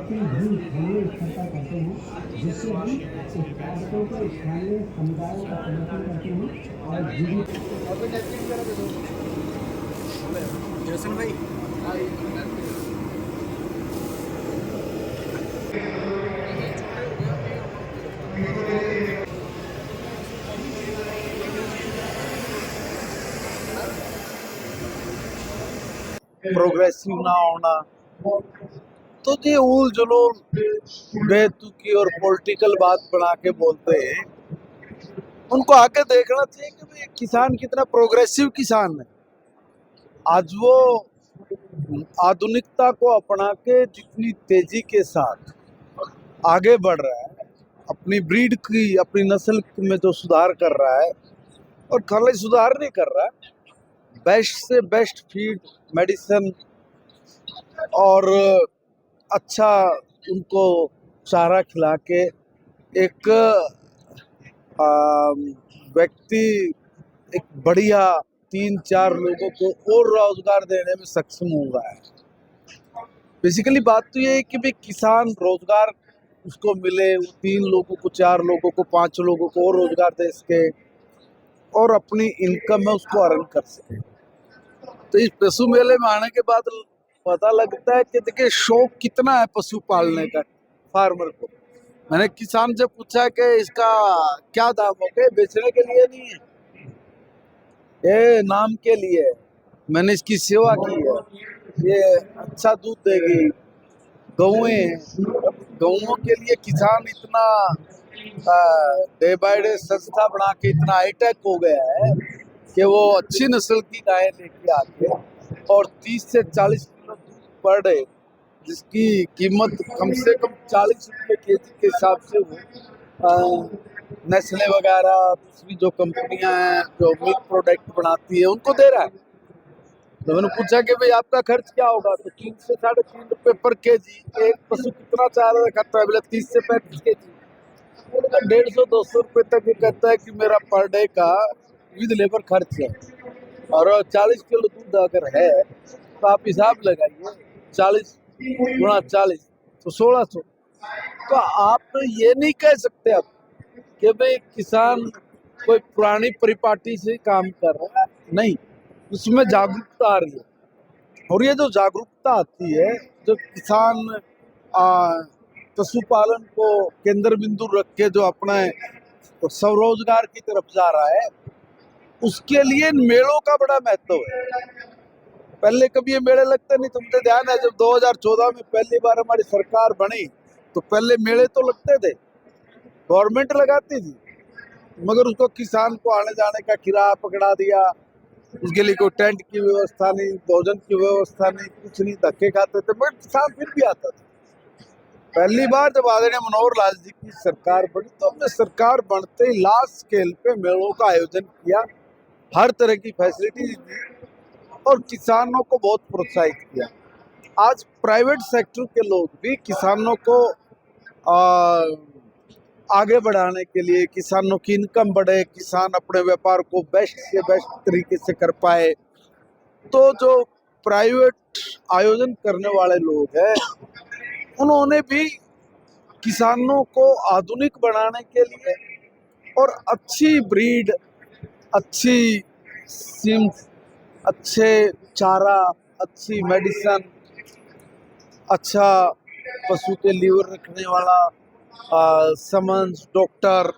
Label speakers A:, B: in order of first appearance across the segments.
A: लेकिन भी स्थानीय स्तर पर करते हैं, जिससे हम उत्पादकों को स्थानीय समुदायों का समर्थन करते हैं और जीवित
B: प्रोग्रेसिव ना होना, तो ये उल जुलूल बेतुकी और पॉलिटिकल बात बना के बोलते हैं। उनको आगे देखना चाहिए कि भाई किसान कितना प्रोग्रेसिव किसान है। आज वो आधुनिकता को अपना के जितनी तेजी के साथ आगे बढ़ रहा है, अपनी ब्रीड की अपनी नस्ल में जो सुधार कर रहा है, और खाली सुधार नहीं कर रहा है, बेस्ट से बेस्ट फीड मेडिसिन और अच्छा उनको चारा खिला के एक व्यक्ति एक बढ़िया 3-4 लोगों को और रोजगार देने में सक्षम हुआ है। बेसिकली बात तो ये है कि भाई किसान रोजगार उसको मिले, 3 लोगों को, 4 लोगों को, 5 लोगों को और रोजगार दे सके और अपनी इनकम में उसको अर्न कर सके। तो इस पशु मेले में आने के बाद पता लगता है कि देखिए शौक कितना है पशु पालने का फार्मर को। मैंने किसान से पूछा कि इसका क्या दाम हो गए, बेचने के लिए नहीं है, ये नाम के लिए है। मैंने इसकी सेवा की है, ये अच्छा दूध देगी, गौएं, गौओं के लिए किसान इतना डे बाय डे संस्था बना के इतना हाईटेक हो गया है कि वो अच्छी नस्ल की गायें लेके आते हैं और 30 से 40 किलो दूध पर डे, जिसकी कीमत कम से कम 40 रुपये केजी के हिसाब से वो नेस्ले वगैरह दूसरी जो कंपनियां हैं जो मिल्क प्रोडक्ट बनाती है उनको दे रहा है। तो मैंने पूछा कि भाई आपका खर्च क्या होगा, तो 3 से 3.5 रुपये पर केजी। एक पशु कितना चारा खाता है, बोले 30 से 35 केजी। 150-200 रुपये तक ये कहता है कि मेरा पर डे का विद लेबर खर्च है। और 40 किलो दूध अगर है तो आप हिसाब लगाइए, 40 गुणा 40 तो 1600। तो आप ये नहीं कह सकते अब कि भाई किसान कोई पुरानी परिपाटी से काम कर रहा है, नहीं, उसमें जागरूकता आ रही है। और ये जो जागरूकता आती है, जो किसान पशुपालन को केंद्र बिंदु रख के जो अपना स्वरोजगार की तरफ जा रहा है, उसके लिए इन मेलों का बड़ा महत्व है। पहले कभी ये मेले लगते नहीं, तुमसे ध्यान है जब 2014 में पहली बार हमारी सरकार बनी तो पहले मेले तो लगते थे, गवर्नमेंट लगाती थी, मगर उसको किसान को आने जाने का किराया पकड़ा दिया, उसके लिए कोई टेंट की व्यवस्था नहीं, भोजन की व्यवस्था नहीं, कुछ नहीं, धक्के खाते थे, मगर किसान फिर भी आता था। पहली बार जब आदरणीय मनोहर लाल जी की सरकार बनी तो हमने सरकार बनते ही लार्ज स्केल पे मेलों का आयोजन किया, हर तरह की फैसिलिटी दी और किसानों को बहुत प्रोत्साहित किया। आज प्राइवेट सेक्टर के लोग भी किसानों को आगे बढ़ाने के लिए, किसानों की इनकम बढ़े, किसान अपने व्यापार को बेस्ट से बेस्ट तरीके से कर पाए, तो जो प्राइवेट आयोजन करने वाले लोग हैं उन्होंने भी किसानों को आधुनिक बनाने के लिए और अच्छी ब्रीड, अच्छी सिम्स, अच्छे चारा, अच्छी मेडिसिन, अच्छा पशु के लीवर रखने वाला समन्स, डॉक्टर,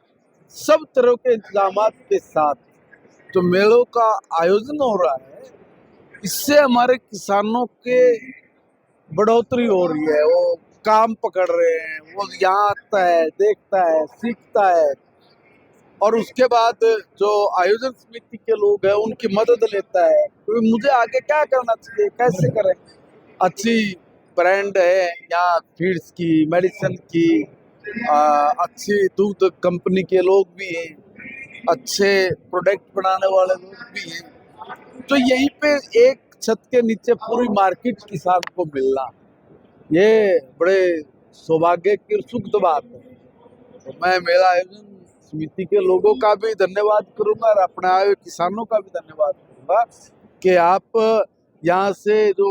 B: सब तरह के इंतजामात के साथ जो मेलों का आयोजन हो रहा है, इससे हमारे किसानों के बढ़ोतरी हो रही है। वो काम पकड़ रहे हैं, वो यहाँ आता है, देखता है, सीखता है और उसके बाद जो आयोजन समिति के लोग हैं उनकी मदद लेता है। तो मुझे आगे क्या करना चाहिए, कैसे करें, अच्छी ब्रांड है यहाँ फीड्स की, मेडिसिन की, अच्छी दूध कंपनी के लोग भी हैं, अच्छे प्रोडक्ट बनाने वाले लोग भी हैं, तो यहीं पे एक छत के नीचे पूरी मार्केट किसान को मिलना, ये बड़े सौभाग्य की सुखद बात है। तो मैं मेरा आयोजन समिति के लोगों का भी धन्यवाद करूंगा और अपने आए किसानों का भी धन्यवाद करूंगा कि आप यहाँ से जो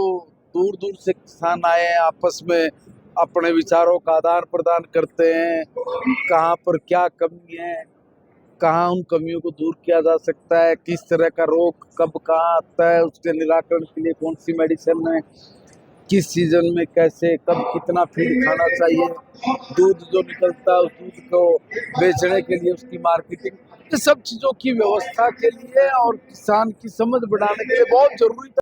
B: दूर दूर से किसान आए हैं, आपस में अपने विचारों का आदान प्रदान करते हैं, कहाँ पर क्या कमी है, कहाँ उन कमियों को दूर किया जा सकता है, किस तरह का रोग कब कहाँ आता है, उसके निराकरण के लिए कौन सी मेडिसिन है, किस सीजन में कैसे कब कितना फीड खाना चाहिए, दूध जो निकलता है उस दूध को बेचने के लिए उसकी मार्केटिंग, ये सब चीज़ों की व्यवस्था के लिए और किसान की समझ बढ़ाने के लिए बहुत जरूरी था।